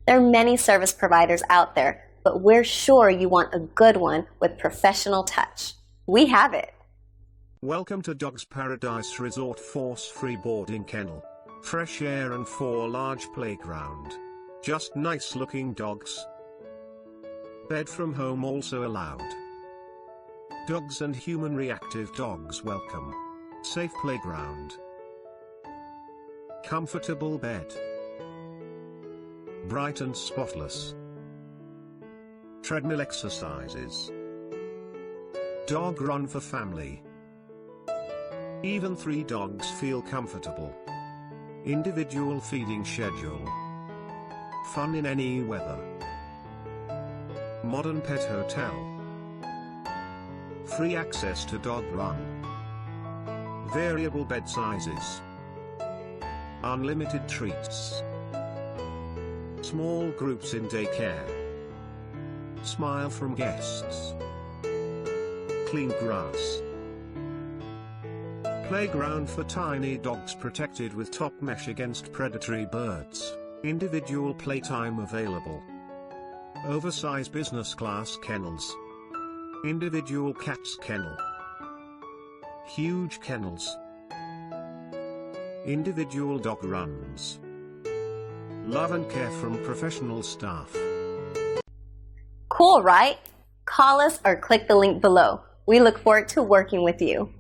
There are many service providers out there, but we're sure you want a good one with professional touch. We have it. Welcome to Dogs Paradise Resort Force-Free Boarding Kennel. Fresh air and 4 large playground. Just nice looking dogs. Bed from home also allowed. Dogs and human reactive dogs welcome. Safe playground. Comfortable bed. Bright and spotless. Treadmill exercises. Dog run for family. Even 3 dogs feel comfortable. Individual feeding schedule. Fun in any weather. Modern pet hotel. Free access to dog run. Variable bed sizes. Unlimited treats. Small groups in daycare. Smile from guests. Clean grass. Playground for tiny dogs protected with top mesh against predatory birds. Individual playtime available. Oversized business class kennels. Individual cats kennel. Huge kennels. Individual dog runs. Love and care from professional staff. Cool, right? Call us or click the link below. We look forward to working with you.